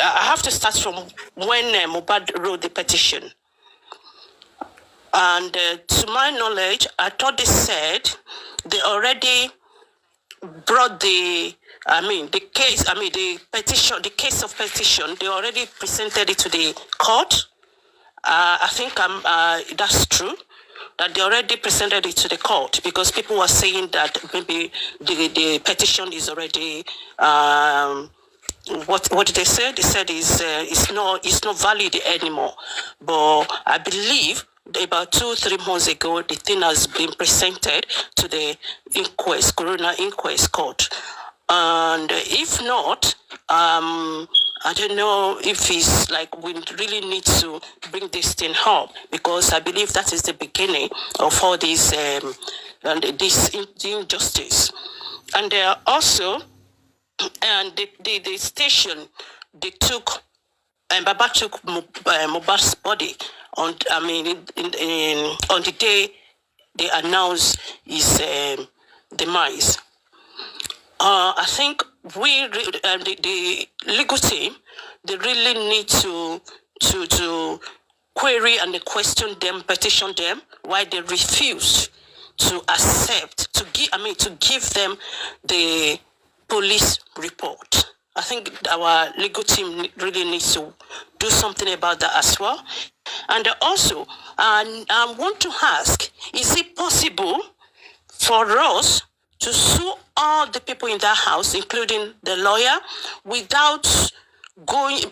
I have to start from when Mohbad wrote the petition. And to my knowledge, I thought they said they already brought the case of petition, they already presented it to the court. I think that's true, that they already presented it to the court, because people were saying that maybe the petition is already, what did they say? They said it's not valid anymore. But I believe about 2-3 months ago, the thing has been presented to the coroner inquest court. And if not, I don't know if it's like we really need to bring this thing up, because I believe that is the beginning of all this injustice. And also, and the station, they took, and Baba took Mohbad's body on, on the day they announced his demise. I think the legal team, they really need to query and question them, petition them, why they refuse to accept, to give them the police report. I think our legal team really needs to do something about that as well. And also, I want to ask, is it possible for us to sue all the people in that house, including the lawyer, without going,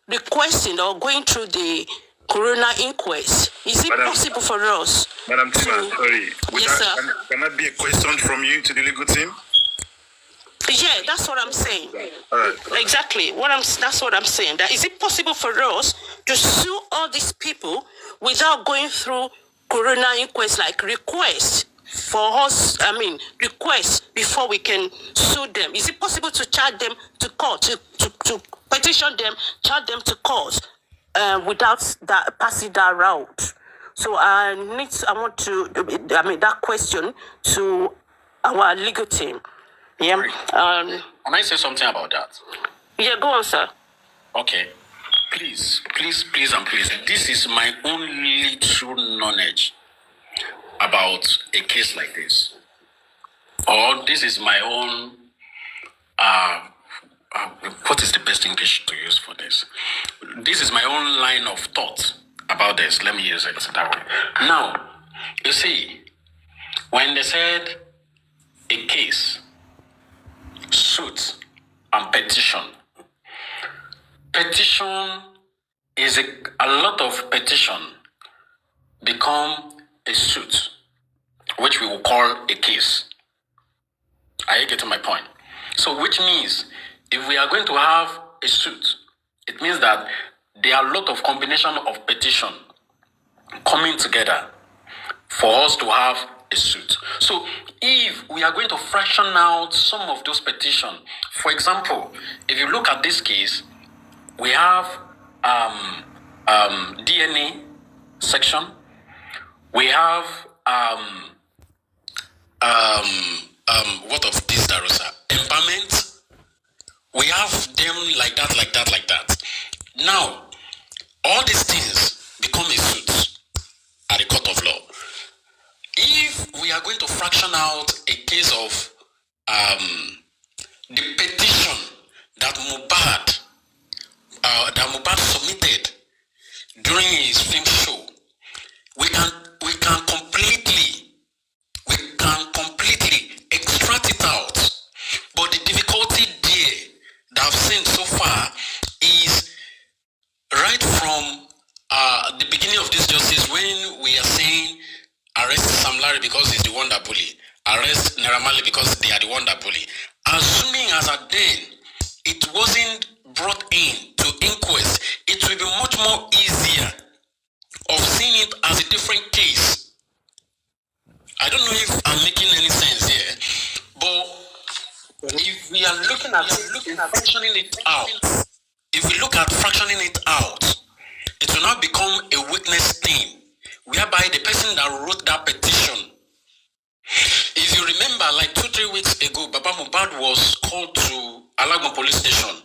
requesting or going through the coroner inquest? Is it possible for us? Madam Tima, sorry. Yes, sir. Can that be a question from you to the legal team? Yeah, that's what I'm saying. Exactly. That's what I'm saying. That is it possible for us to sue all these people without going through coroner inquest, like request for us, request before we can sue them? Is it possible to charge them to court, to petition them, charge them to court without passing that route? So that question to our legal team. Yeah. Can I say something about that? Yeah, go on, sir. Okay. Please. This is my only true knowledge about a case like this. Or this is my own, what is the best English to use for this? This is my own line of thought about this. Let me use it that way. Now, you see, when they said a case, suit, and petition is a lot of petition become a suit, which we will call a case. Are you getting my point? So which means if we are going to have a suit, it means that there are a lot of combination of petition coming together for us to have a suit. So if we are going to fraction out some of those petitions, for example, if you look at this case, we have DNA section, we have what of this, Darosa? Empowerment. We have them like that. Now, all these things become a suit at the court of law. If we are going to fraction out a case of the petition that Mohbad submitted during his film show, we can completely extract it out. But the difficulty there that I've seen so far is right from the beginning of this justice, when we are saying arrest Sam Larry because he's the one that bully, arrest Naira Marley because they are the one that bully. Assuming as at then it wasn't brought in to inquest, it will be much more easier of seeing it as a different case. I don't know if I'm making any sense here, but if we are looking at fractioning it out, if we look at fractioning it out, it will not become a witness thing, whereby the person that wrote that petition, if you remember, like 2-3 weeks ago, Baba Mohbad was called to Alagon police station.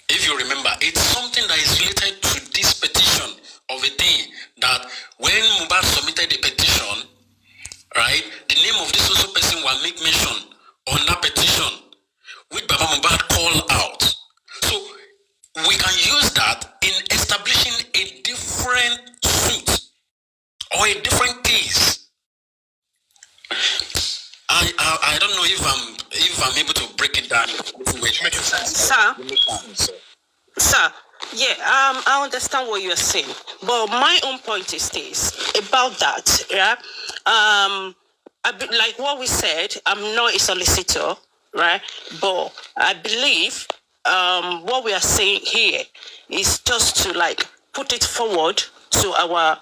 If you remember, it's something that is related to this petition of a thing that when Mohbad submitted the petition, right, the name of this also person will make mention on that petition, which Baba Mohbad called out. So we can use that in establishing a different suit or a different case. I don't know if I'm able to break it down. Sir, yeah, I understand what you're saying, but my own point is this about that. Yeah, like what we said, I'm not a solicitor, right? But I believe what we are saying here is just to like put it forward to our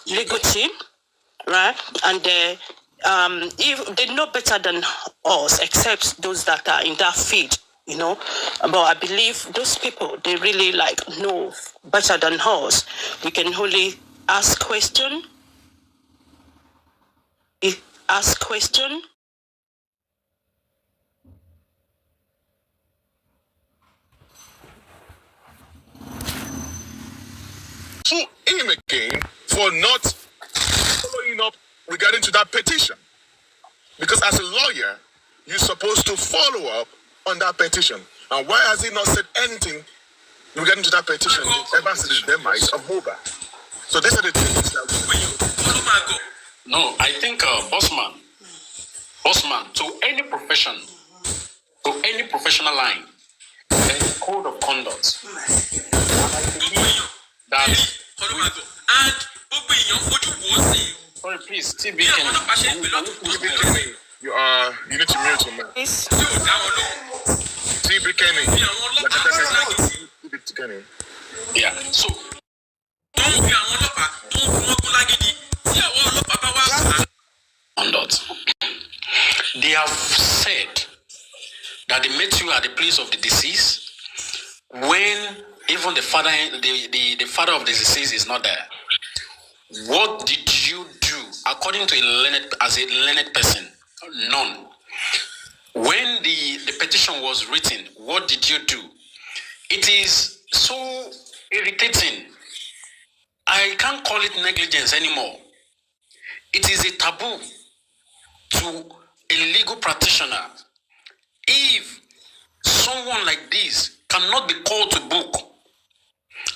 legal team, right? And if they know better than us, except those that are in that field, you know. But I believe those people, they really like know better than us. We can only ask question. Ask question. To him again for not following up regarding to that petition. Because as a lawyer, you're supposed to follow up on that petition. And why has he not said anything regarding to that petition ever since the demise of Mohbad? So these are the things that we No, I think Bossman, to any profession, to any professional line, there is a code of conduct. That sorry, please, TB, you need to mute him, man. TB Kenny. Yeah, so conduct. They have said that they met you at the place of the deceased when even the father of the deceased is not there. What did you do according to as a learned person? None. When the petition was written, what did you do? It is so irritating. I can't call it negligence anymore. It is a taboo to a legal practitioner. If someone like this cannot be called to book,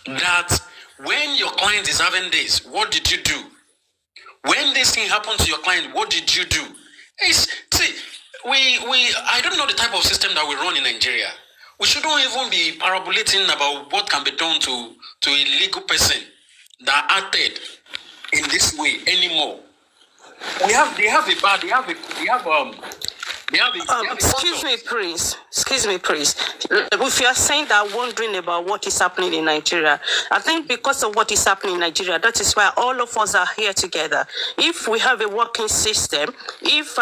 that when your client is having this, what did you do? When this thing happened to your client, what did you do? I don't know the type of system that we run in Nigeria. We shouldn't even be parabolating about what can be done to a legal person that acted in this way anymore. Excuse me, please. If you are saying that, wondering about what is happening in Nigeria, I think because of what is happening in Nigeria, that is why all of us are here together. If we have a working system, if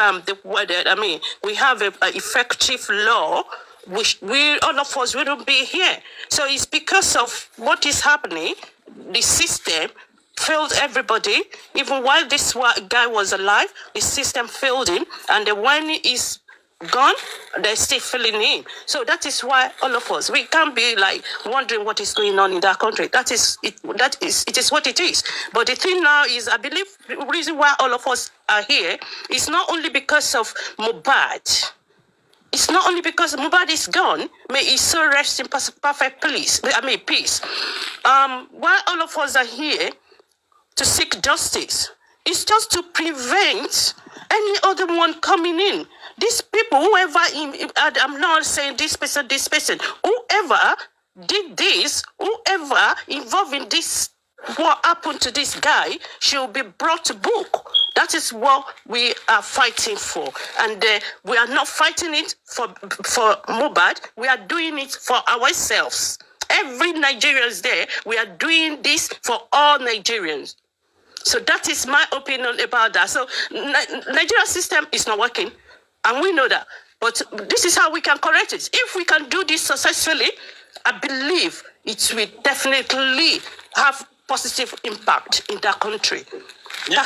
we have an effective law, we all of us wouldn't be here. So it's because of what is happening. The system failed everybody. Even while this guy was alive, the system failed him, and when he's gone, they're still failing him. So that is why all of us, we can't be like wondering what is going on in that country. It is what it is. But the thing now is, I believe the reason why all of us are here is not only because of Mohbad. It's not only because Mohbad is gone. May his soul rest in perfect peace. Why all of us are here to seek justice, it's just to prevent any other one coming in. These people, whoever, I'm not saying this person, whoever did this, whoever involved in this, what happened to this guy, should be brought to book. That is what we are fighting for. And we are not fighting it for Mohbad, we are doing it for ourselves. Every Nigerian is there, we are doing this for all Nigerians. So that is my opinion about that. So Nigerian system is not working, and we know that. But this is how we can correct it. If we can do this successfully, I believe it will definitely have positive impact in that country. Yeah.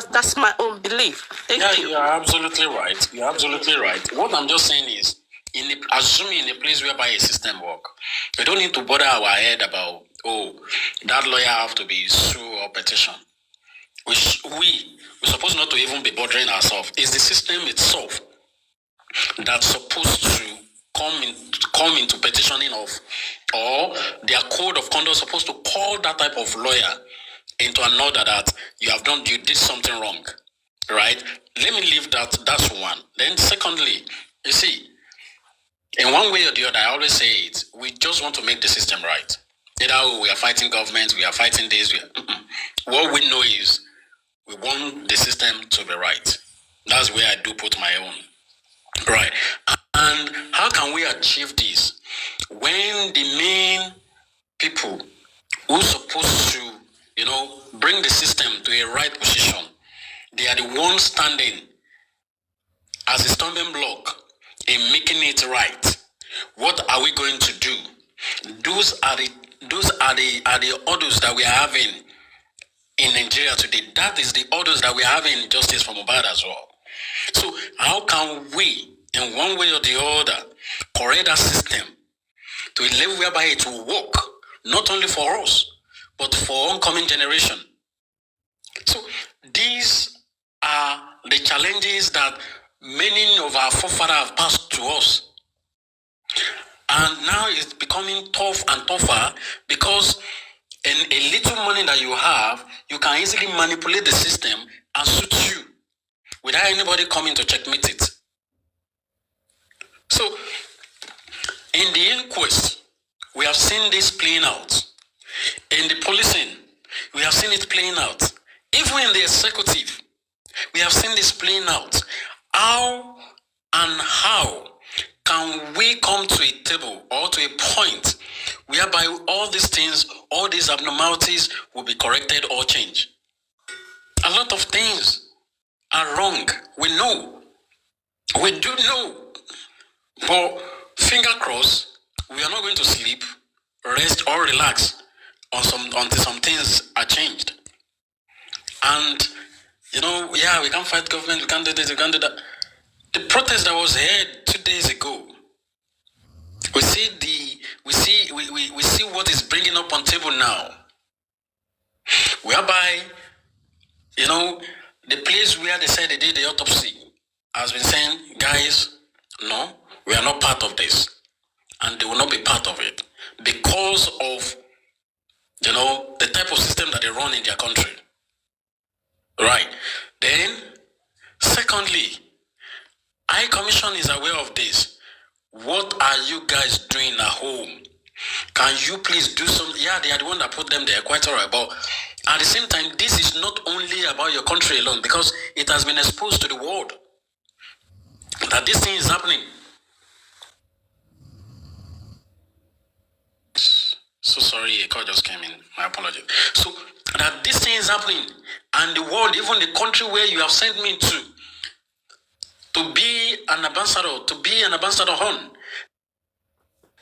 That's my own belief. Thank you. You're absolutely right. What I'm just saying is, assuming in a place whereby a system work, we don't need to bother our head about, oh, that lawyer have to be sue or petition. We're supposed not to even be bothering ourselves. It's the system itself that's supposed to come into petitioning of, or their code of conduct supposed to call that type of lawyer into an order that you did something wrong, right? Let me leave that. That's one. Then secondly, you see, in one way or the other, I always say it, we just want to make the system right. Either we are fighting government, we are fighting this. What we know is we want the system to be right. That's where I do put my own. Right. And how can we achieve this when the main people who are supposed to, bring the system to a right position, they are the ones standing as a stumbling block in making it right? What are we going to do? Those are the orders that we are having in Nigeria today. That is the orders that we are having in justiceformohbad as well. So how can we, in one way or the other, correct that system to a level whereby it will work, not only for us, but for oncoming generation? So these are the challenges that many of our forefathers have passed to us. And now it's becoming tough and tougher because in a little money that you have, you can easily manipulate the system and suit you without anybody coming to checkmate it. So, in the inquest, we have seen this playing out. In the policing, we have seen it playing out. Even in the executive, we have seen this playing out. How can we come to a table or to a point whereby all these things, all these abnormalities will be corrected or changed? A lot of things are wrong. We know. We do know. But finger crossed, we are not going to sleep, rest or relax until some things are changed. And we can't fight government, we can't do this, we can't do that. The protest that was held 2 days ago, we see what is bringing up on table now, whereby the place where they said they did the autopsy has been saying, guys, no, we are not part of this, and they will not be part of it because of the type of system that they run in their country. Right. Then, secondly, High Commission is aware of this. What are you guys doing at home? Can you please do something? Yeah, they are the one that put them there, quite all right. But at the same time, this is not only about your country alone, because it has been exposed to the world that this thing is happening. So sorry, a call just came in. My apologies. So that this thing is happening, and the world, even the country where you have sent me to be an ambassador, on,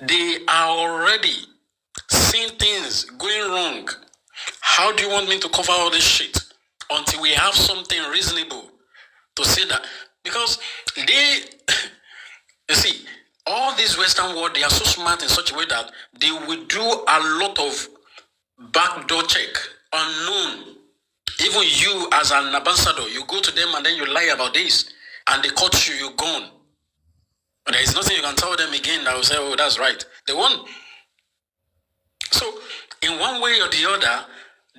they are already seeing things going wrong. How do you want me to cover all this shit until we have something reasonable to say that? Because you see, all this Western world, they are so smart in such a way that they will do a lot of backdoor check, unknown. Even you as an ambassador, you go to them and then you lie about this, and they caught you, you're gone. But there is nothing you can tell them again that will say, oh, that's right. They won. So, in one way or the other,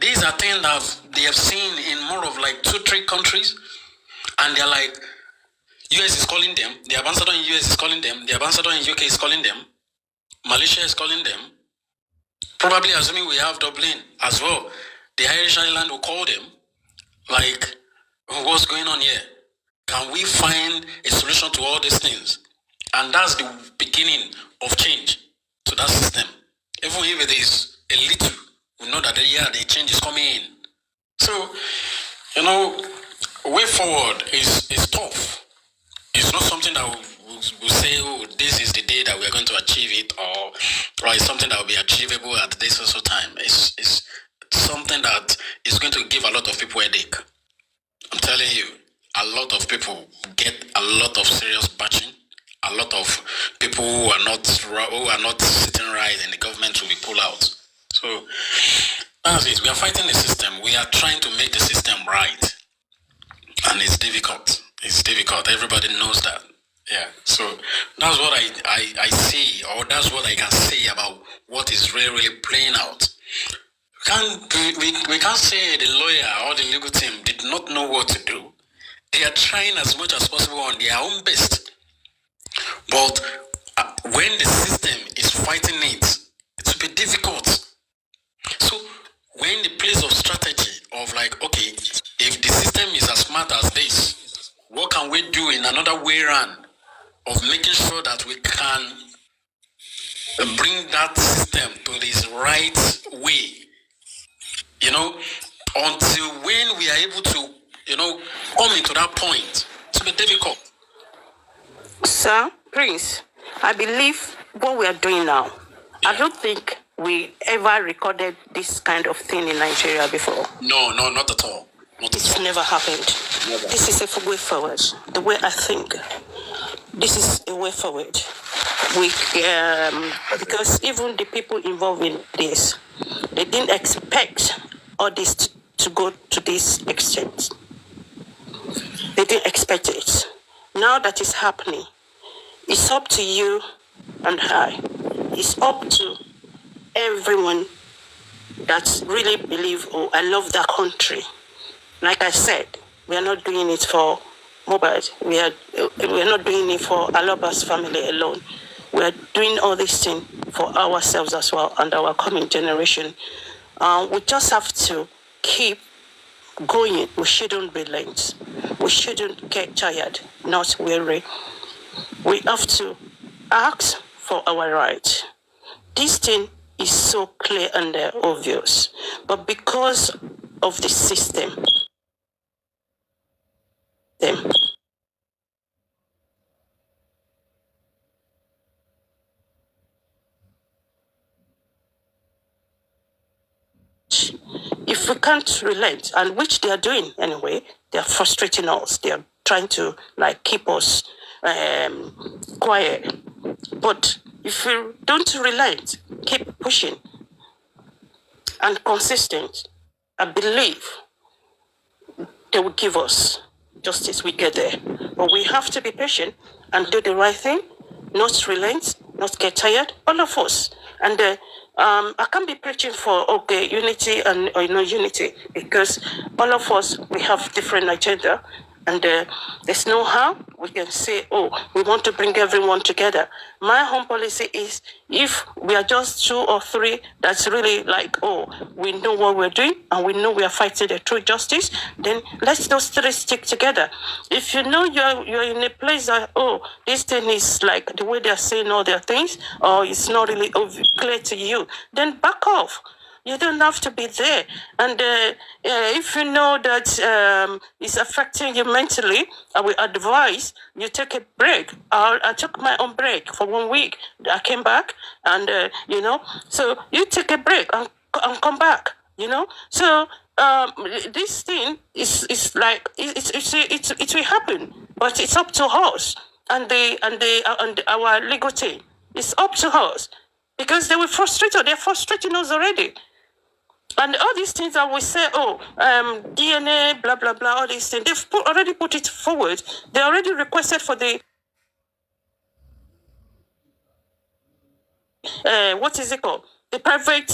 these are things that they have seen in more of like 2-3 countries, and they're like, US is calling them, the ambassador in US is calling them, the ambassador in UK is calling them, Malaysia is calling them, probably assuming we have Dublin as well. The Irish Island will call them, like, what's going on here? Can we find a solution to all these things? And that's the beginning of change to that system. Even if it is a little, we know that the change is coming in. So, way forward is tough. It's not something that we'll say, oh, this is the day that we're going to achieve it, or it's something that will be achievable at this or so time. It's something that is going to give a lot of people a headache. I'm telling you, a lot of people get a lot of serious bashing, a lot of people who are not sitting right in the government will be pulled out. So that's it. We are fighting the system. We are trying to make the system right, and it's difficult. It's difficult. Everybody knows that. Yeah. So that's what I see, or that's what I can say about what is really playing out. We can't say the lawyer or the legal team did not know what to do. They are trying as much as possible on their own best. But when the system is fighting it, it will be difficult. So we're in the place of strategy of like, okay, if the system is as smart as this, what can we do in another way around of making sure that we can bring that system to this right way? You know, until when we are able to, come into that point, it's a bit difficult. Sir, Prince, I believe what we are doing now, I don't think we ever recorded this kind of thing in Nigeria before. No, not at all. It's never happened. Never. This is a way forward. The way I think, this is a way forward. Because even the people involved in this, they didn't expect all this to go to this extent. They didn't expect it. Now that it's happening, it's up to you and I. It's up to everyone that really believe, oh, I love that country. Like I said, we are not doing it for mohbad. We are not doing it for Aloba's family alone. We are doing all these things for ourselves as well and our coming generation. We just have to keep going. We shouldn't relent. We shouldn't get tired, not weary. We have to ask for our right. This thing is so clear and obvious, but because of the system, if we can't relent, and which they are doing anyway, they are frustrating us. They are trying to keep us quiet. But if we don't relent, keep pushing and consistent, I believe they will give us justice. We get there. But we have to be patient and do the right thing, not relent, not get tired, all of us. And I can't be preaching for, unity and unity, because all of us, we have different agenda. And there's no how we can say, we want to bring everyone together. My home policy is, if we are just 2 or 3, that's really we know what we're doing and we know we are fighting the true justice, then let's those 3 stick together. If you know you're in a place that, this thing is the way they're saying all their things, or it's not really clear to you, then back off. You don't have to be there. And if you know that it's affecting you mentally, I will advise you take a break. I took my own break for 1 week. I came back and, so you take a break and come back, So this thing is it will happen, but it's up to us and our legal team. It's up to us, because they were frustrated. They're frustrating us already. And all these things that we say, DNA, blah, blah, blah, all these things, they've already put it forward. They already requested for the, what is it called? The private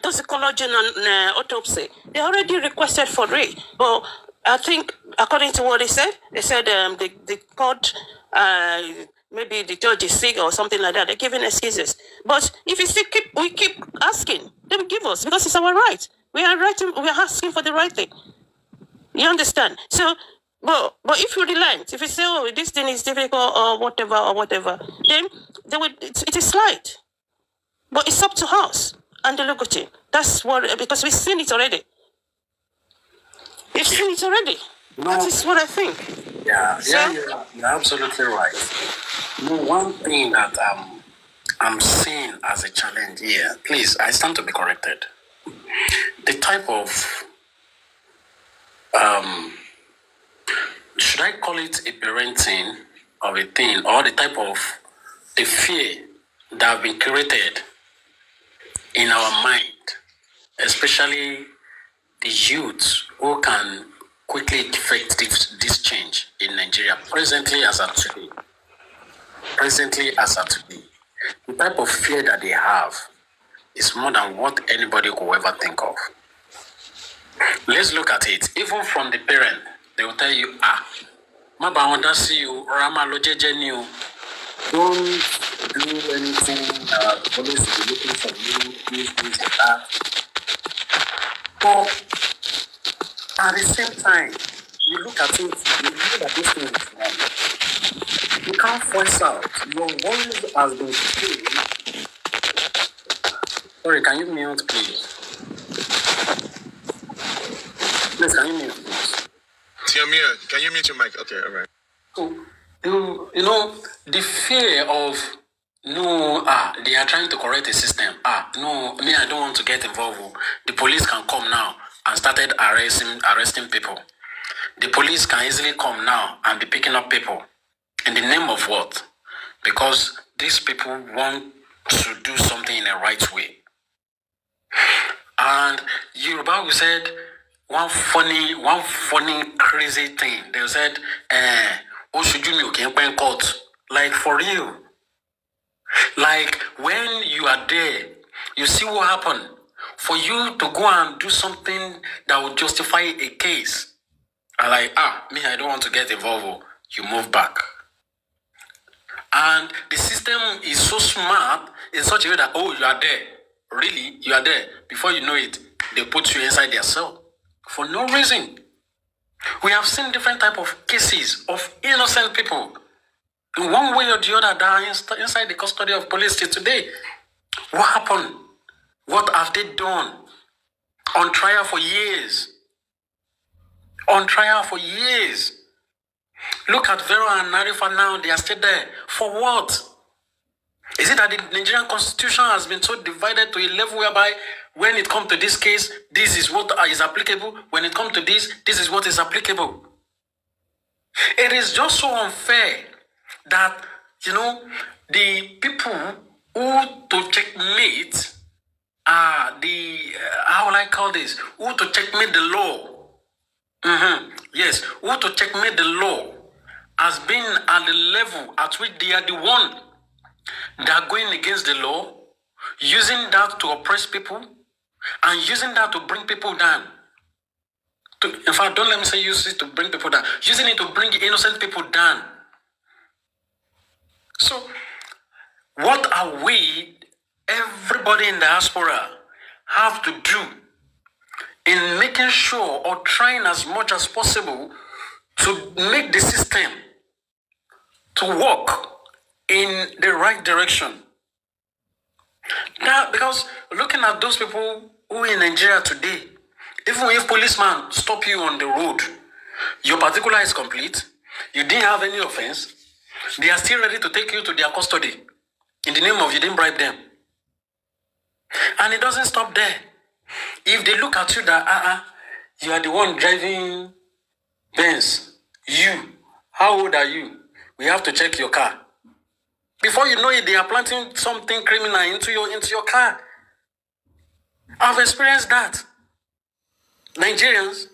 toxicology and autopsy. They already requested for it. But I think, according to what they said the court, maybe the judge is sick or something like that. They're giving excuses. But if you still we keep asking, they will give us, because it's our right. We are asking for the right thing. You understand? So, but if you relent, if you say, this thing is difficult or whatever, then it is slight. But it's up to us and the legal team. That's what, because we've seen it already. We've seen it already. No. That is what I think. Yeah, you're absolutely right. One thing that I'm seeing as a challenge here, please, I stand to be corrected. The type of, should I call it a parenting of a thing, or the type of the fear that have been created in our mind, especially the youth who can quickly effect this change in Nigeria, presently as at today. The type of fear that they have is more than what anybody could ever think of. Let's look at it. Even from the parent, they will tell you, ma ba won da si you, or ama lo jeje ni o. Don't do anything that the police will be looking for you, this, and that. But at the same time, you look at it, you know that this thing is wrong. You can't voice out. Your voice has been killed. Sorry, can you mute, please? Please, can you mute, please? Tiamia, can you mute your mic? Okay, all right. So, you know, the fear of, no, they are trying to correct the system. No, me, I don't want to get involved. The police can come now and started arresting people. The police can easily come now and be picking up people. In the name of what? Because these people want to do something in a right way. And Yoruba said one funny crazy thing. They said, court. Like, for real. Like, when you are there, you see what happened. For you to go and do something that would justify a case, and like, me, I don't want to get involved. You move back. And the system is so smart in such a way that, you are there. Really, you are there. Before you know it, they put you inside their cell for no reason. We have seen different type of cases of innocent people in one way or the other that are inside the custody of police till today. What happened? What have they done? On trial for years. On trial for years. Look at Vero and Narifa now, they are still there. For what? Is it that the Nigerian constitution has been so divided to a level whereby when it comes to this case, this is what is applicable. When it comes to this is what is applicable. It is just so unfair that, the people who to checkmate how will I call this? Who to checkmate the law? Yes, who to checkmate the law has been at the level at which they are the one that are going against the law, using that to oppress people, and using that to bring people down. In fact, don't let me say use it to bring people down. Using it to bring innocent people down. So, what are we, everybody in the diaspora, have to do in making sure or trying as much as possible to make the system to work in the right direction? Now, because looking at those people who in Nigeria today, even if policemen stop you on the road, your particular is complete, you didn't have any offense, they are still ready to take you to their custody in the name of you didn't bribe them. And it doesn't stop there. If they look at you that, you are the one driving Benz, how old are you? We have to check your car. Before you know it, they are planting something criminal into your car. I've experienced that. Nigerians.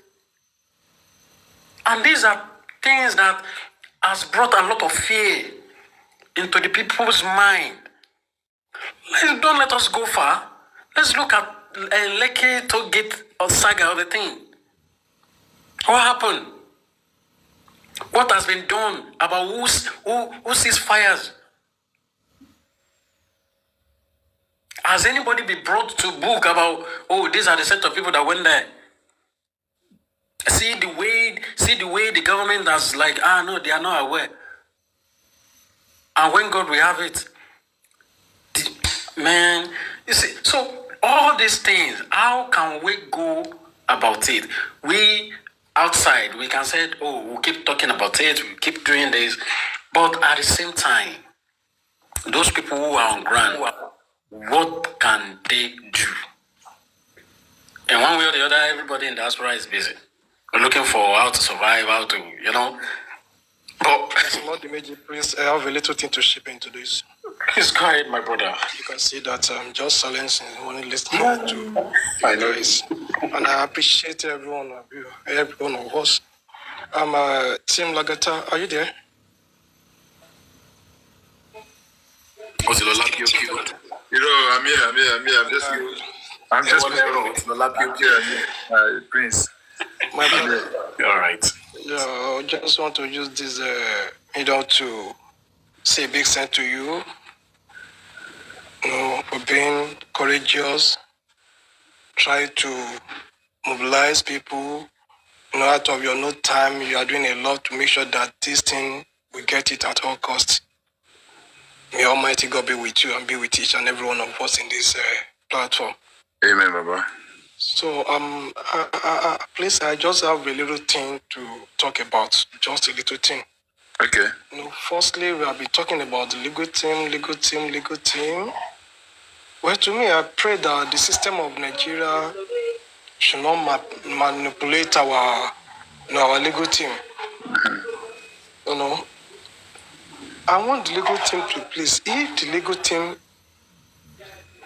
And these are things that has brought a lot of fear into the people's mind. Don't let us go far. Let's look at Lekki to get a saga of the thing. What happened? What has been done about who sees fires? Has anybody been brought to book about, these are the set of people that went there? See the way the government has no, they are not aware. And when God will have it, man, you see, so all these things, how can we go about it? We outside, we can say, we'll keep talking about it, we'll keep doing this. But at the same time, those people who are on ground, what can they do? In one way or the other, everybody in the diaspora is busy. We're looking for how to survive, how to, But Not the major please. I have a little thing to ship into this. Please go ahead, my brother. You can see that I'm just silencing only listening to I know guys. And I appreciate every one of you, every one of us. Team Lagata, are you there? You know, I'm here. I'm just Prince. My brother. All right. Yeah, I just want to use this to say a big thank to you. You know, for being courageous, try to mobilize people. You know, out of your no time, you are doing a lot to make sure that this thing, we get it at all costs. May Almighty God be with you and be with each and every one of us in this platform. Amen, Baba. So, please, I just have a little thing to talk about, just a little thing. Okay. You know, firstly, we have been talking about the legal team. Well, to me, I pray that the system of Nigeria should not manipulate our legal team. You know, I want the legal team to please, if the legal team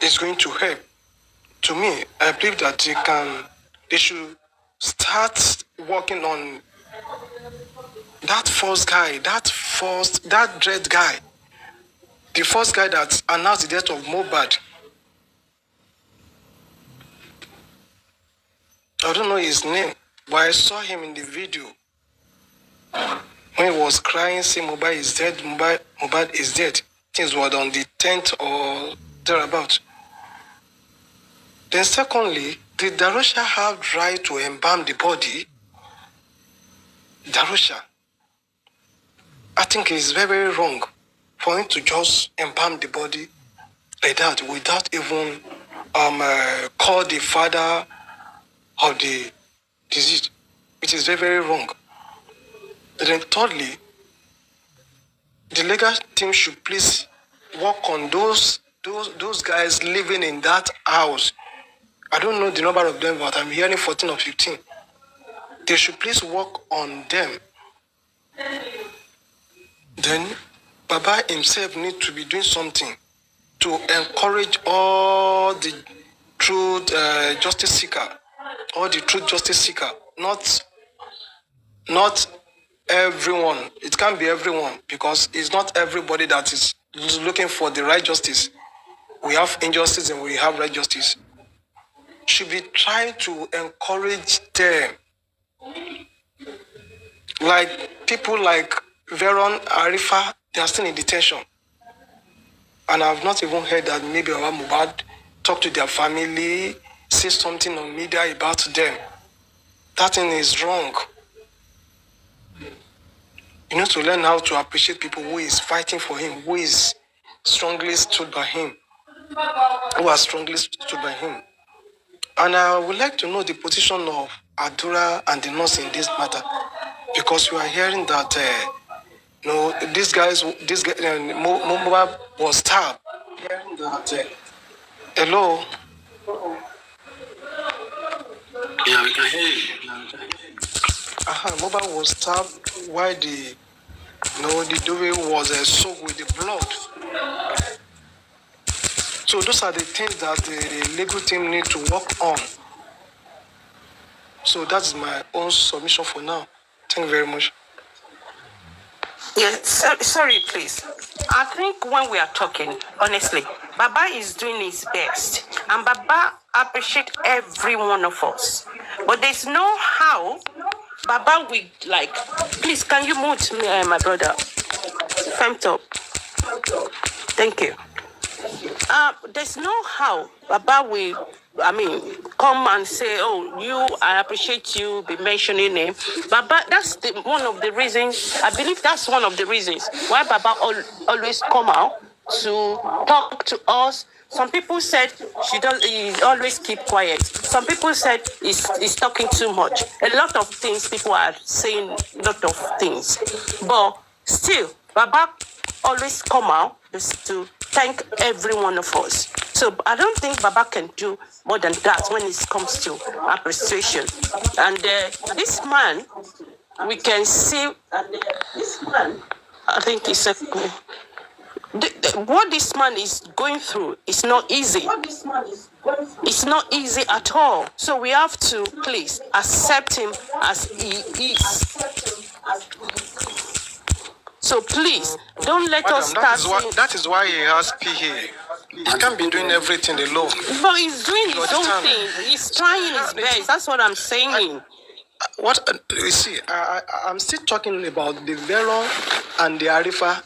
is going to help, to me, I believe that they should start working on that first guy, that dread guy, the first guy that announced the death of Mohbad. I don't know his name, but I saw him in the video when he was crying, saying Mohbad is dead, Mohbad is dead. Things were on the 10th or thereabout. Then secondly, did Darusha have right to embalm the body? Darusha, I think it's very, very wrong for him to just embalm the body like that without even call the father of the deceased. It is very, very wrong. And then thirdly, the legal team should please work on those guys living in that house. I don't know the number of them, but I'm hearing 14 or 15. They should please work on them. Then Baba himself needs to be doing something to encourage all the truth justice seeker, not everyone. It can't be everyone because it's not everybody that is looking for the right justice. We have injustice and we have right justice. Should be trying to encourage them. Like people like Veron, Arifa, they are still in detention. And I've not even heard that maybe our mohbad talk to their family, say something on media about them. That thing is wrong. You need to learn how to appreciate people who is fighting for him, who is strongly stood by him, who has strongly stood by him. And I would like to know the position of Adura and the nurse in this matter, because we are hearing that Mohbad was stabbed. Hearing that, hello. Yeah, we can hear you. Mohbad was stabbed while the duvet was soaked with the blood. So those are the things that the legal team need to work on. So that's my own submission for now. Thank you very much. Yes, sorry, please. I think when we are talking, honestly, Baba is doing his best. And Baba appreciates every one of us. But there's no how Baba will, like, please, can you mute me, my brother? Thumbs up. Thank you. There's no how Baba will, come and say, I appreciate you, be mentioning him. Baba, that's one of the reasons, I believe that's one of the reasons why Baba always come out to talk to us. Some people said he always keep quiet. Some people said he's talking too much. A lot of things, people are saying a lot of things. But still, Baba always come out to thank every one of us. So I don't think Baba can do more than that when it comes to appreciation. And this man, we can see, this man I think it's a... what this man is going through is not easy. It's not easy at all. So we have to please accept him as he is. So please, don't let us start saying... That is why he has PA. He can't be doing everything alone. But he's doing his own thing. He's trying his best. That's what I'm saying. You see, I'm still talking about the Veron and the Arifa.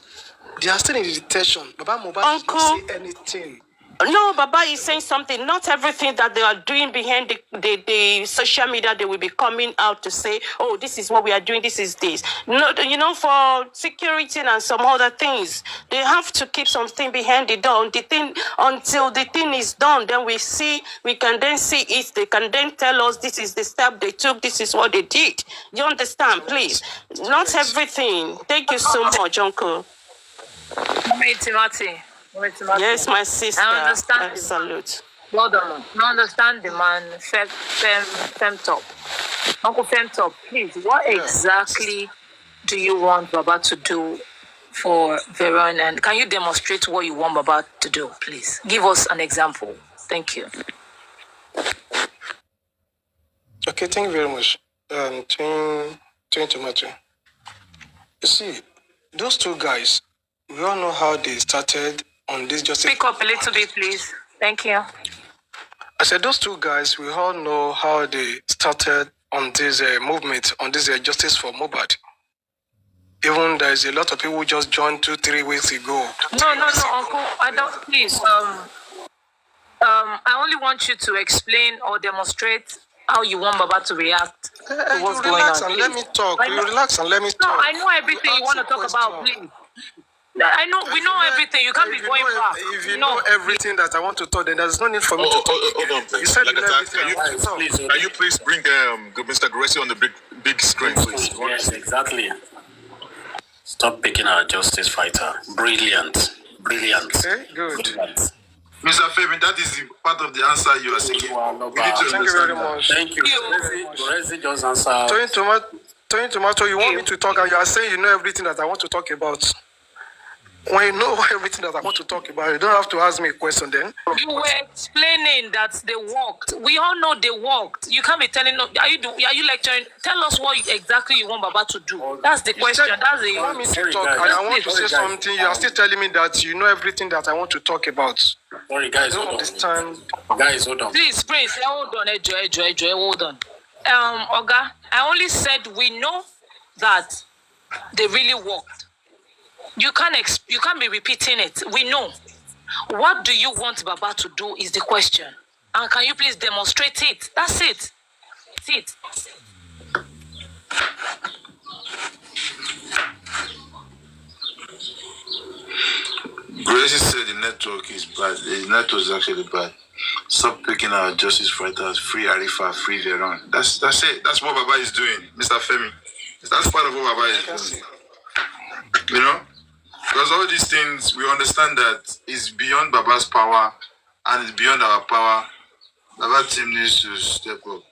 They are still in detention. Baba mohbad did not say anything. No, Baba is saying something. Not everything that they are doing behind the social media, they will be coming out to say, oh, this is what we are doing, this is this. No, you know, for security and some other things, they have to keep something behind the door. The thing, until the thing is done, then we can then see it. They can then tell us this is the step they took, this is what they did. You understand, please? Not everything. Thank you so much, Uncle. Yes, my sister. I understand. Salute. Well done. I understand the man. Fem top. Uncle Fem top, please. What exactly do you want Baba to do for Veron? And can you demonstrate what you want Baba to do, please? Give us an example. Thank you. Okay, thank you very much. Twin Tomato. You see, those two guys, we all know how they started on this justice. Speak up a little bit, please. Thank you. I said those two guys, we all know how they started on this movement, on this justice for mohbad. Even there is a lot of people who just joined 2-3 weeks ago. No, Uncle. I don't. Please. I only want you to explain or demonstrate how you want Baba to react to what's going on. Relax and let me talk. Relax and let me talk. No, I know everything you want to talk about, please. I know, we know everything. You can't be going back. If you know everything that I want to talk, then there's no need for me to talk. Hold on, please. You said you know everything. Can you please bring Mr. Gressy on the big screen, please? Yes, exactly. Stop picking our justice fighter. Brilliant. Okay, good. Brilliant. Mr. Femi, that is part of the answer you are seeking. Thank you very much. Thank you. Rezi just answered. Twin Tomato, you want me to talk and you are saying you know everything that I want to talk about. When you know everything that I want to talk about, you don't have to ask me a question then. You were explaining that they worked. We all know they worked. You can't be telling us. Are you lecturing? Tell us what exactly you want Baba to do. That's the question. You want me to talk and I want to say something. You are still telling me that you know everything that I want to talk about. Sorry, guys, I don't understand. Guys, hold on. Please, hold on, Ejo, hold on. Oga, I only said we know that they really worked. You can't be repeating it. We know. What do you want Baba to do is the question. And can you please demonstrate it? That's it. That's it. Gracie said the network is bad. The network is actually bad. Stop picking our justice fighters, free Arifa, free Veron. That's it. That's what Baba is doing, Mr. Femi. That's part of what Baba is doing. You know? Because all these things, we understand that it's beyond Baba's power and it's beyond our power. Baba team needs to step up.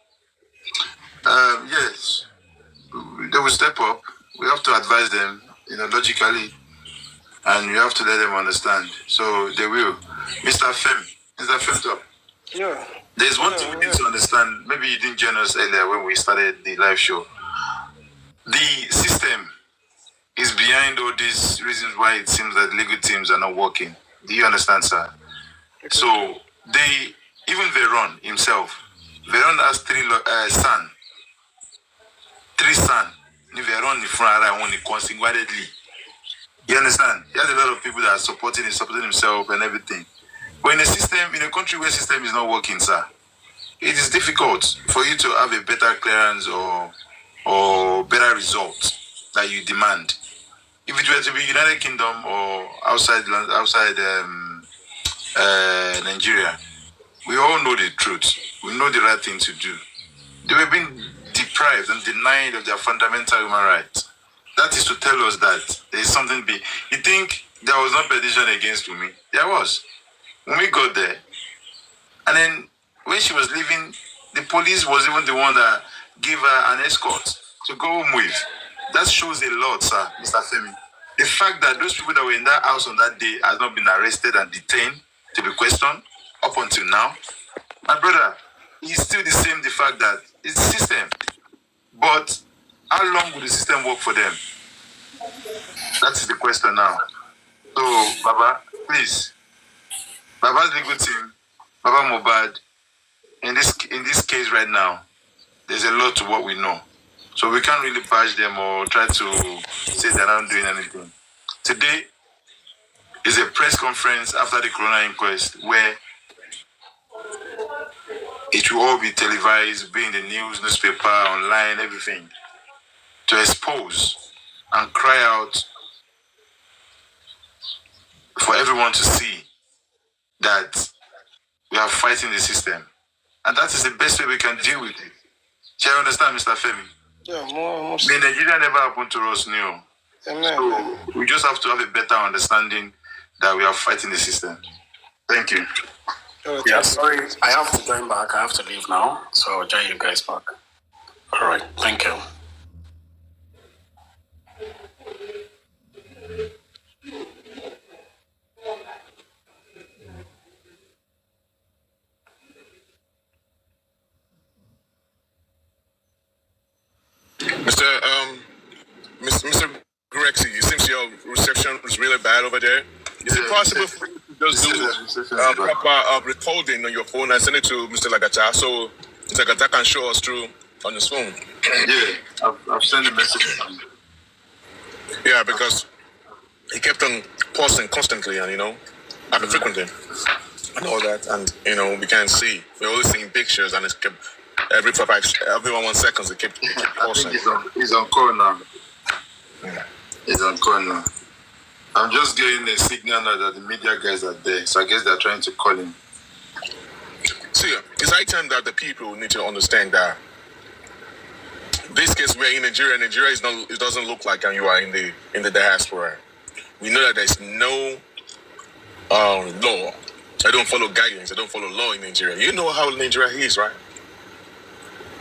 Yes, they will step up. We have to advise them, logically, and we have to let them understand. So they will. Mr. Femtop. Yeah. There's one thing we need to understand. Maybe you didn't join us earlier when we started the live show. The system is behind all these reasons why it seems that legal teams are not working. Do you understand, sir? So even Veron himself, Veron has three sons. Veron single-handedly. You understand? He has a lot of people that are supporting himself and everything. But in a country where system is not working, sir, it is difficult for you to have a better clearance or better results that you demand. If it were to be United Kingdom or outside Nigeria, we all know the truth. We know the right thing to do. They were being deprived and denied of their fundamental human rights. That is to tell us that there is something big. You think there was no petition against Wunmi? There was. Wunmi got there. And then when she was leaving, the police was even the one that gave her an escort to go home with. That shows a lot, sir, Mr. Femi. The fact that those people that were in that house on that day has not been arrested and detained to be questioned up until now, my brother, it's still the same. The fact that it's the system, but how long will the system work for them? That is the question now. So, Baba, please, Baba's legal team, Baba Mohbad, in this case right now, there's a lot to what we know. So we can't really bash them or try to say they're not doing anything. Today is a press conference after the Corona inquest where it will all be televised, be in the news, newspaper, online, everything, to expose and cry out for everyone to see that we are fighting the system. And that is the best way we can deal with it. Do you understand, Mr. Femi? Yeah, more. The Nigeria never happened to us new. Amen. So we just have to have a better understanding that we are fighting the system. Thank you. Yeah, sorry, I have to join back. I have to leave now, so I'll join you guys back. All right, thank you. Mr. Grexy, it seems your reception is really bad over there. Is it possible for you to just do proper recording on your phone and send it to Mr. Lagata so Mr. Lagata can show us through on his phone? Yeah, I've sent a message. Yeah, because he kept on pausing constantly and, frequently and all that. And, we can't see. We're only seeing pictures and it's kept every 1 second it kept pausing. He's on call now. Yeah. He's on call now. I'm just getting a signal now that the media guys are there, so I guess they're trying to call him. See, it's high time that the people need to understand that this case we're in Nigeria. Nigeria is not. It doesn't look like you are in the diaspora. We know that there's no law. I don't follow guidance. I don't follow law in Nigeria. You know how Nigeria is, right?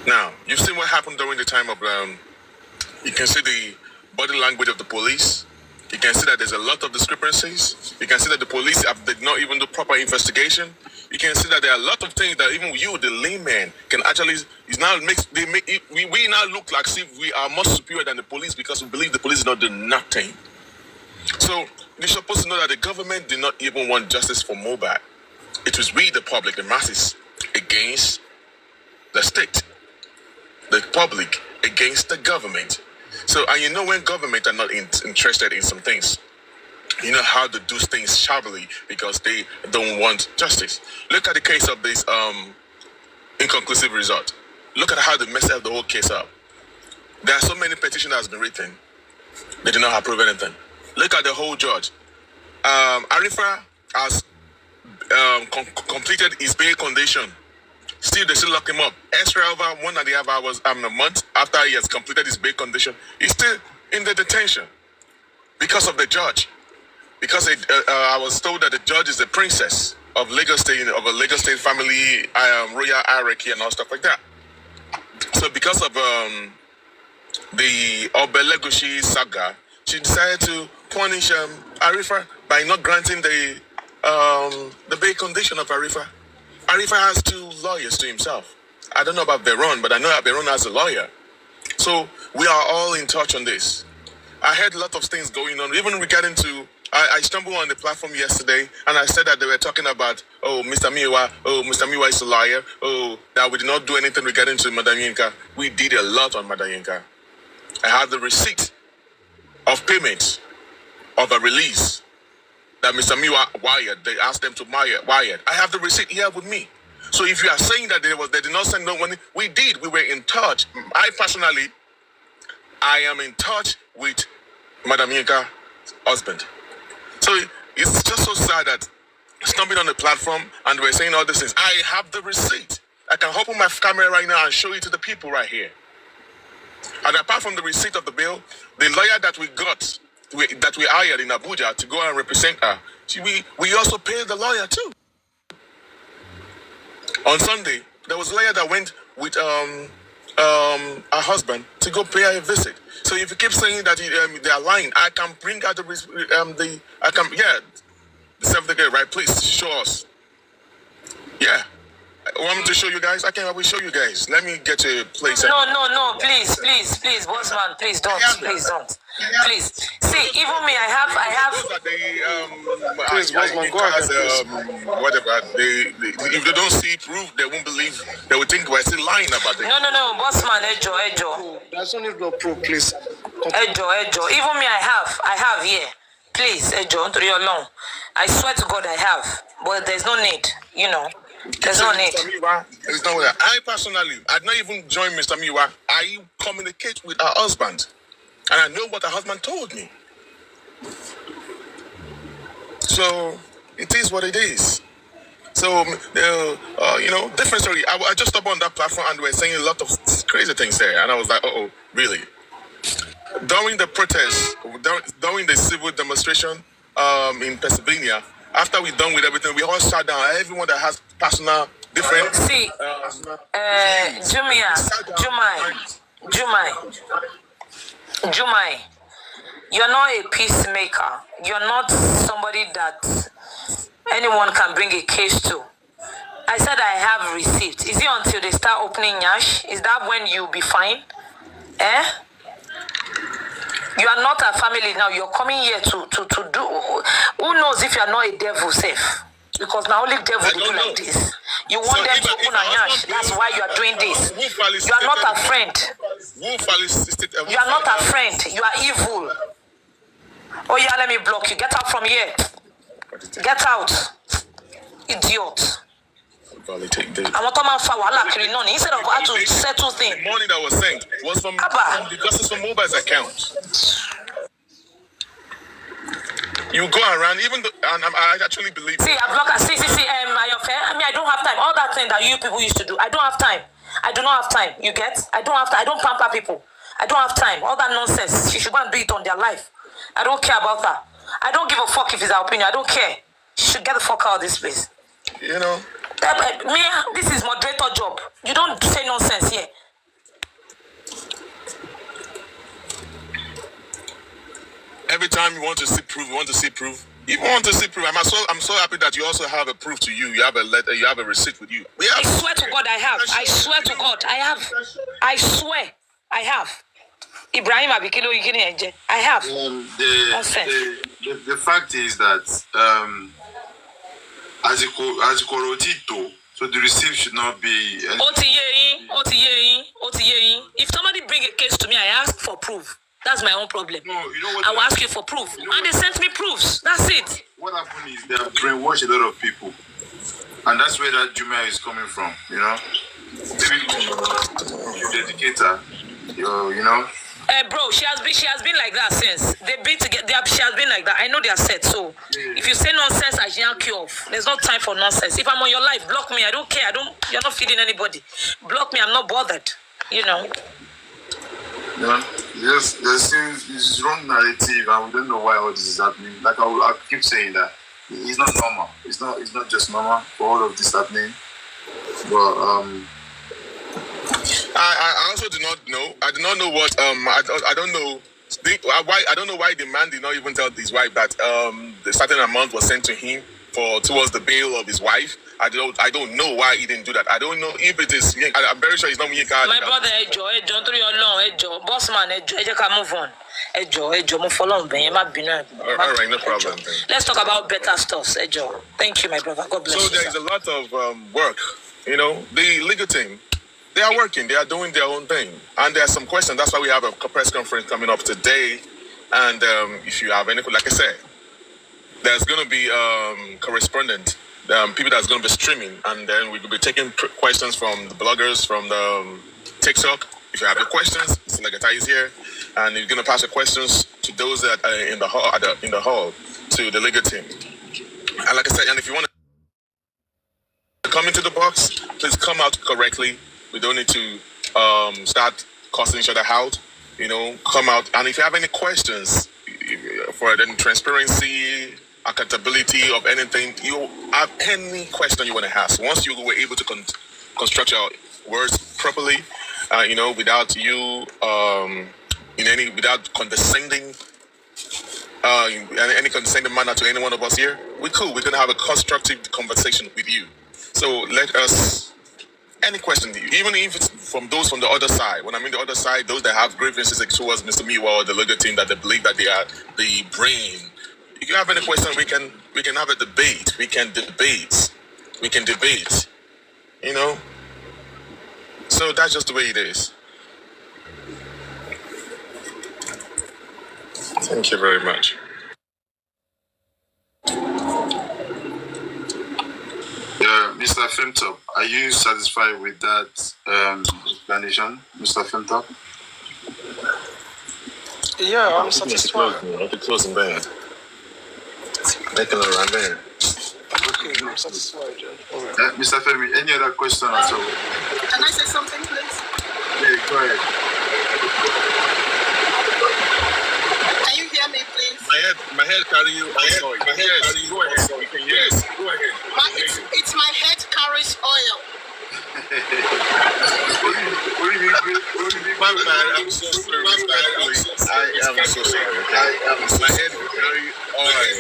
Now, you've seen what happened during the time of. You can see the body language of the police. You can see that there's a lot of discrepancies. You can see that the police did not even do proper investigation. You can see that there are a lot of things that even you, the layman, can actually. We now look like if we are more superior than the police because we believe the police is not doing nothing. So you're supposed to know that the government did not even want justice for mohbad. It was we, the public, the masses, against the state. The public against the government. So, and when government are not interested in some things, you know how to do things shabbily because they don't want justice. Look at the case of this inconclusive result. Look at how they messed up the whole case up. There are so many petitions that has been written. They do not approve anything. Look at the whole judge. Arifa has completed his bail condition. Still, they still lock him up. Extra over 1.5 hours a month after he has completed his bail condition. He's still in the detention because of the judge. Because I was told that the judge is the princess of Lagos State, of a Lagos State family, royal hierarchy and all stuff like that. So because of the Obelegushi saga, she decided to punish Arifa by not granting the bail condition of Arifa. Arifa has 2 lawyers to himself. I don't know about Veron, but I know that Veron has a lawyer. So we are all in touch on this. I heard a lot of things going on, even regarding to, I stumbled on the platform yesterday and I said that they were talking about, Mr. Miwa is a liar. That we did not do anything regarding to Madam Yinka. We did a lot on Madam Yinka. I have the receipt of payment of a release that Mr. Miwa wired. They asked them to wire. I have the receipt here with me. So if you are saying that they did not send no money, we did. We were in touch. I am in touch with Madam Yinka's husband. So it's just so sad that stumbling on the platform and we're saying all these things. I have the receipt. I can open my camera right now and show it to the people right here. And apart from the receipt of the bill, the lawyer that we got, that we hired in Abuja to go and represent her, we also paid the lawyer too. On Sunday, there was a lawyer that went with her husband to go pay her a visit. So if you keep saying that they are lying, I can bring out the certificate, right? Please show us. Yeah. Want me to show you guys? I will show you guys. Let me get to a place. No, please, bossman, please don't. Please. See, even me, I have. Please, bossman, go ahead. Whatever. If they don't see proof, they won't believe. They will think we're still lying about it. No, bossman, Ejo. There's only no proof, please. Ejo. Even me, I have here. Please, Ejo, to your long. I swear to God, I have. But there's no need, There's no need. There's no way. I personally, I'd not even joined Mr. Miwa. I communicate with her husband. And I know what her husband told me. So, it is what it is. So, different story. I just up on that platform and we're saying a lot of crazy things there. And I was like, oh, really? During the protest, during the civil demonstration in Pennsylvania, after we're done with everything, we all shut down. Everyone that has personal different. See, Jumai, you're not a peacemaker. You're not somebody that anyone can bring a case to. I said I have receipt. Is it until they start opening Yash? Is that when you'll be fine? You are not a family now. You're coming here to do. Who knows if you are not a devil safe? Because now only devil do like this. You want them to open a yash. That's why you are doing this. You are not a friend. You are not a friend. You are evil. Oh yeah, let me block you. Get out from here. Get out. Idiot. I'm not coming for instead of how to settle things. The money that was sent was from the justiceformohbad's account. You go around, even though, and I actually believe. See, I block. See. I don't have time. All that thing that you people used to do, I don't have time. I do not have time. You get? I don't have time. I don't pamper people. I don't have time. All that nonsense. She should go and do it on their life. I don't care about that. I don't give a fuck if it's her opinion. I don't care. She should get the fuck out of this place. This is moderator job. You don't say nonsense here. Every time you want to see proof, If you want to see proof, I'm so happy that you also have a proof to you. You have a letter, you have a receipt with you. I swear to God I have. I swear to God I have. I swear I have. Ibrahim Abikilo, I have. The fact is that as a corotito, so the receipt should not be. If somebody bring a case to me, I ask for proof. That's my own problem. No, you know what? I will ask you for proof. And they sent me proofs. That's it. What happened is they have brainwashed a lot of people. And that's where that Jumia is coming from, Maybe you're the dedicator, bro, she has been like that since. They've been together. She has been like that. I know they are set. So if you say nonsense, I yank you off. There's no time for nonsense. If I'm on your life, block me. I don't care. You're not feeding anybody. Block me. I'm not bothered. Yes, it's wrong narrative, and we don't know why all this is happening. Like I keep saying that it's not normal. It's not just normal for all of this happening. But I also do not know. I do not know what I don't know why. I don't know why the man did not even tell his wife that the certain amount was sent to him towards the bail of his wife. I don't know why he didn't do that. I don't know if it is. I'm very sure it's not me. My brother, Ejo, through your long, Ejo, boss man, Ejo, can move on. Ejo, move along, Ben. All right, no problem. Let's talk about better stuff, Ejo. Thank you, my brother. God bless you. So there is a lot of work. The legal team, they are working. They are doing their own thing, and there are some questions. That's why we have a press conference coming up today. And if you have any, like I said, there's going to be correspondent. People that's going to be streaming, and then we will be taking questions from the bloggers, from the TikTok. If you have your questions, Selegata is here, and you're going to pass your questions to those that are in the hall, to the legal team. And like I said, and if you want to come into the box, please come out correctly. We don't need to start cussing each other out. Come out, and if you have any questions for the transparency, accountability of anything, you have any question you want to ask. Once you were able to construct your words properly, without you, without condescending, in any condescending manner to any one of us here. We're cool. We're gonna have a constructive conversation with you. So let us, any question, even if it's from those from the other side. When I mean the other side, those that have grievances towards Mr. Miwa or the legal team that they believe that they are the brain. If you have any question, we can have a debate. We can debate. So that's just the way it is. Thank you very much. Mr. Femtop, are you satisfied with that explanation, Mr. Femtop? Yeah, I'm satisfied. I'll be closing bad. Making a run there. Okay, I'm satisfied. Mr. Femi, any other question at all? Can I say something, please? Yeah, go ahead. Can you hear me, please? My head carry you. My head carry you. Go ahead. Yes, go ahead. It's my head carries oil. My bad. I'm so sorry. I am so sorry. My head carry oil.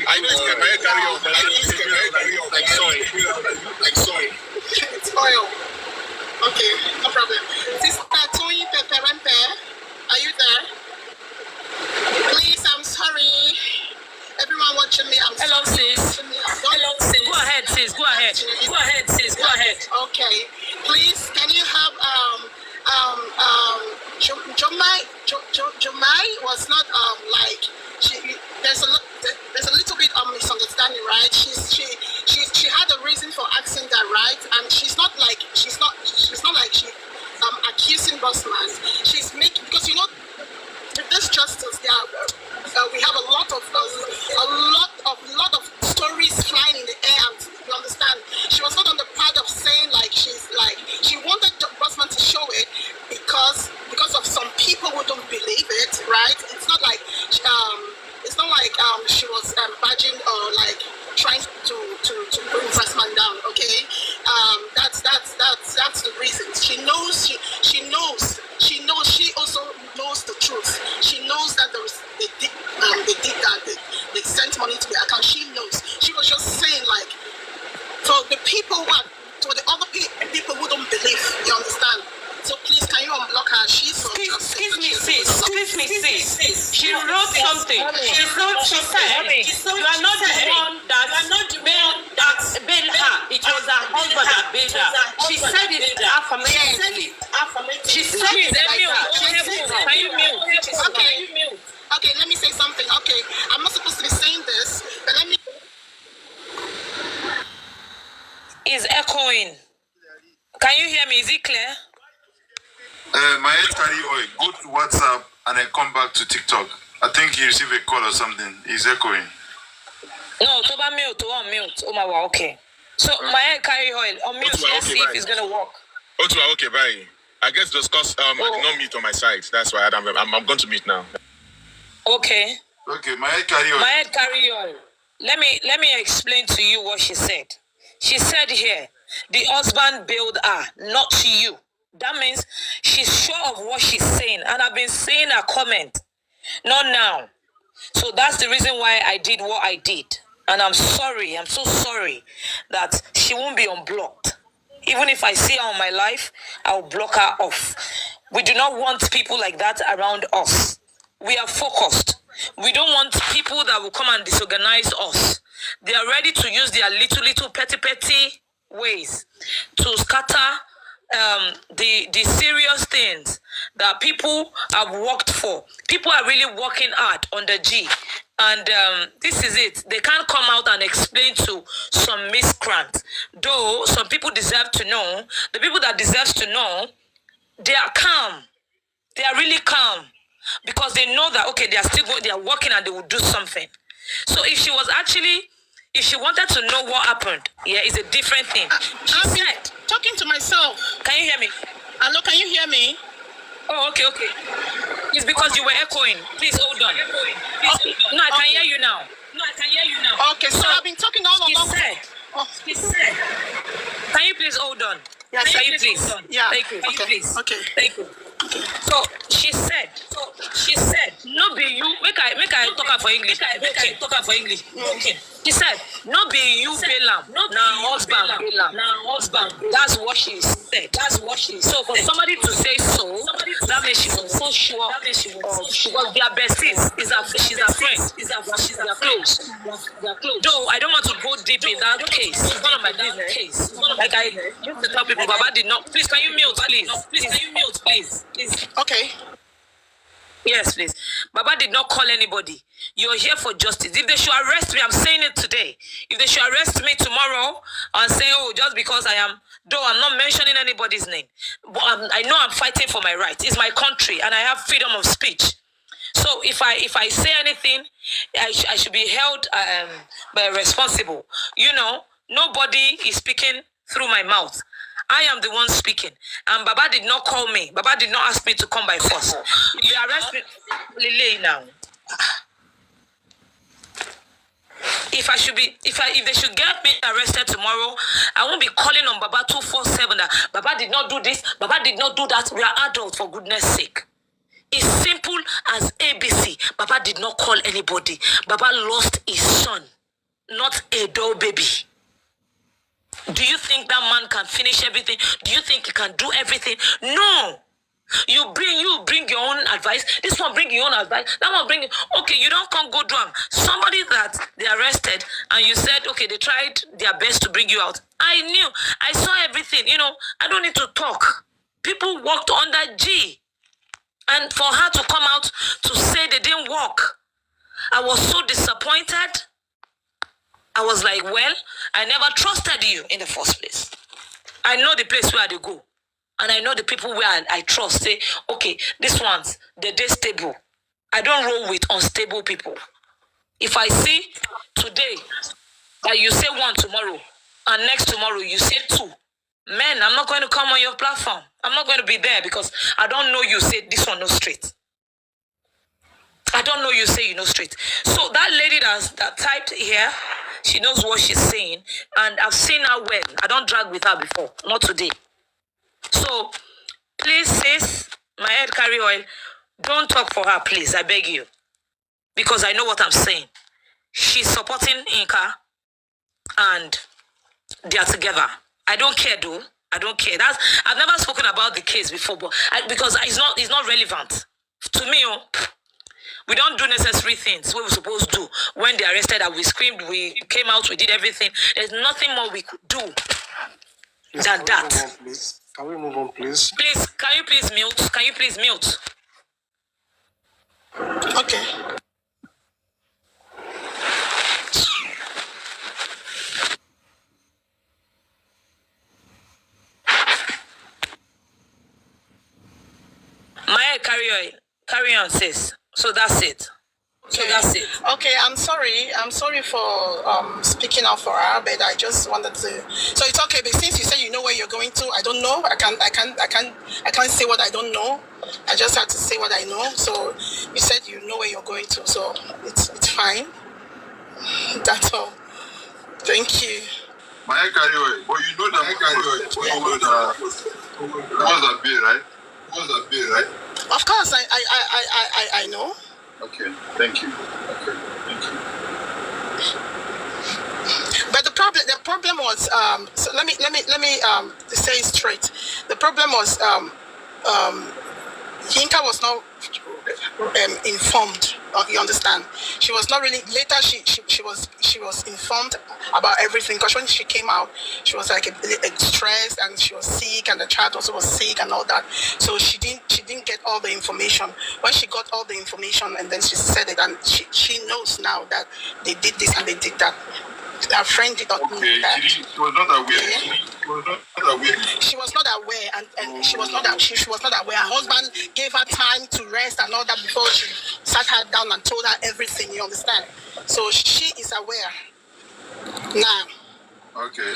I know my head carry oil, but I don't think my head carry oil like soy. It's oil. Okay, no problem. Sister Tony Peperempe, are you there? Please, I'm sorry. Everyone watching me, I'm Hello, sorry. sis. Hello, sis. Go ahead, sis. Go ahead. Go ahead, sis. Go ahead. Okay. Please, can you have Jomai was not like there's a little bit of misunderstanding, right? She had a reason for asking that, right? And she's not like she accusing Bossman. She's making, because with this justice, we have a lot of stories flying in the air. And you understand? She was not on the part of saying she wanted Bossman to show it because of some people who don't believe it, right? It's not like she was badging or like trying to bring Bossman down. Okay, that's the reason. She knows. She also knows the truth. She knows that they did that. They sent money to the account. She knows. She was just saying for the other people who don't believe. You understand? So please, can you unblock her? Excuse me, sis. She wrote something. She said, you are not the one that bailed her. It was her husband that bailed her. She said it affirmatively. She said it like that. Can you mute? Okay, let me say something. Okay, I'm not supposed to be saying this, but let me. It's echoing. Can you hear me? Is it clear? My head carry oil. Go to WhatsApp and then come back to TikTok. I think you received a call or something. It's echoing. No, to mute. Oh my God, okay. So my head carry oil. On mute, let's see if it's gonna work. Okay, bye. I guess discuss. I did not mute on my side. That's why I'm going to mute now. Okay. Okay, my head carry oil. My head carry oil. Let me explain to you what she said. She said here, the husband bailed her, not you. That means she's sure of what she's saying. And I've been saying her comment. Not now. So that's the reason why I did what I did. And I'm sorry. I'm so sorry that she won't be unblocked. Even if I see her on my life, I'll block her off. We do not want people like that around us. We are focused. We don't want people that will come and disorganize us. They are ready to use their little petty ways to scatter the serious things that people have worked for. People are really working hard on the G. And this is it. They can't come out and explain to some miscreants. Though some people deserve to know, the people that deserve to know, they are calm. They are really calm. Because they know that, okay, they are working and they will do something. So if she wanted to know what happened, it's a different thing. She said, Talking to myself. Can you hear me? Hello, can you hear me? Oh, okay. It's because you were echoing. Please hold on. No, I can hear you now. Okay, so I've been talking all along. He said, can you please hold on? Yes, Can you please? Yeah. Thank you. Okay. Please. Okay. Thank you. So she said, no be you. Make I talk her for English. Okay. Talk her for English. Okay. She said, no be you bail am. Now husband bail am. That's what she said. So for somebody to say so, that means she was so sure. Because their besties she's a friend. She's a close. Though I don't want to go deep in that case. It's none of my business. Like I used to tell people, Baba did not. Please, can you mute, please? Okay. Yes, please. Baba did not call anybody. You're here for justice. If they should arrest me, I'm saying it today. If they should arrest me tomorrow and say, oh, just because I am, though I'm not mentioning anybody's name, but I know I'm fighting for my rights. It's my country and I have freedom of speech. So if I say anything, I should be held responsible. You know, nobody is speaking through my mouth. I am the one speaking. And Baba did not call me. Baba did not ask me to come by force. You arrest me. Lele now. If they should get me arrested tomorrow, I won't be calling on Baba 247 that Baba did not do this, Baba did not do that. We are adults, for goodness sake. It's simple as ABC. Baba did not call anybody. Baba lost his son, not a doll baby. Do you think that man can finish everything? Do you think he can do everything? No. You bring your own advice. This one bring your own advice. That one bring. Okay, you don't come go do them. Somebody that they arrested and you said, okay, they tried their best to bring you out. I knew. I saw everything. You know, I don't need to talk. People walked under G. And for her to come out to say they didn't walk, I was so disappointed. I was like, well, I never trusted you in the first place. I know the place where they go. And I know the people where I trust. Say, okay, these ones, they're stable. I don't roll with unstable people. If I see today that you say one tomorrow, and next tomorrow you say two, man, I'm not going to come on your platform. I'm not going to be there because I don't know you say this one no straight. I don't know you say you know straight. So that lady that typed here, she knows what she's saying, and I've seen her well. I don't drag with her before, not today. So, please, sis, my head carry oil. Don't talk for her, please. I beg you, because I know what I'm saying. She's supporting Inka, and they are together. I don't care, though. I don't care. I've never spoken about the case before, but because it's not relevant to me. We don't do necessary things what we're supposed to do. When they arrested us, we screamed, we came out, we did everything. There's nothing more we could do than that. Can we move on, please? Please, can you please mute? Can you please mute? Okay. Maya, carry on, sis. So that's it. Okay, I'm sorry for speaking out for her, but I just wanted to. So it's okay, but since you said you know where you're going to, I don't know. I can't say what I don't know. I just have to say what I know. So you said you know where you're going to, so it's fine. That's all. Thank you. My carry away. But you know that my carry away. What's that bill, right? Of course, I know. Okay, thank you. But the problem was so let me say it straight. The problem was Yinka was not informed. You understand? She was not really. Later, she was informed about everything, because when she came out, she was like stressed and she was sick, and the child also was sick and all that. So she didn't get all the information. When she got all the information, and then she said it, and she knows now that they did this and they did that. Her friend did not know that. She was not aware. Yeah. She was not aware, and she was not aware. Her husband gave her time to rest and all that before she sat her down and told her everything. You understand? So she is aware now. Okay.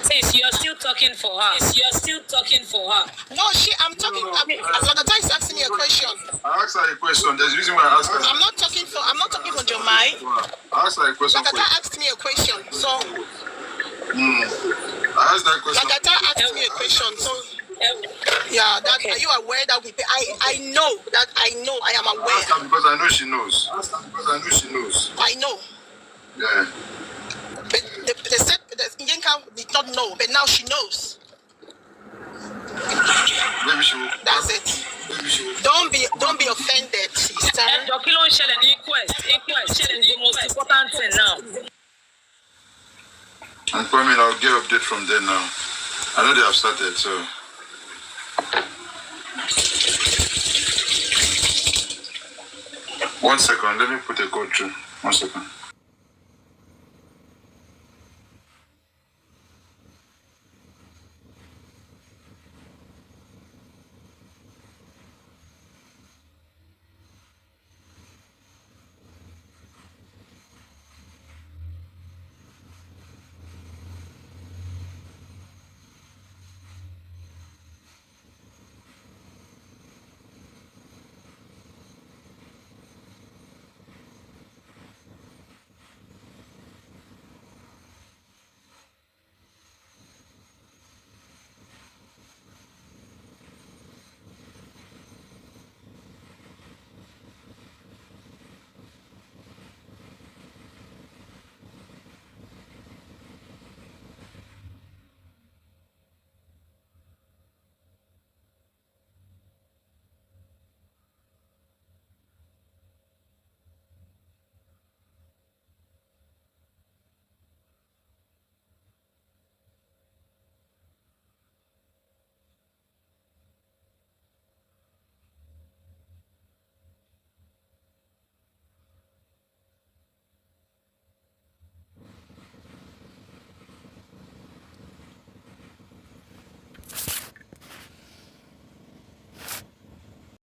Sis, you're still talking for her. No, I'm talking. Lagata is asking me a question. I asked her a question. There's a reason why I asked her. I'm not talking for Jomai. I asked her a question. Lagata asked me a question. So. I I asked that question. Like Ata asked me a question, so yeah, that Okay. are you aware that we pay? I know that I am I asked aware. her because I know she knows. I know. Yeah. But they said the Nyenka did not know, but now she knows. Maybe she will. That's it. Maybe she will. Don't be offended, sister. And your kilo shell and inquest is the most important thing now. And Kwame, I'll get update from there now. I know they have started, so. One second, let me put a code through. 1 second.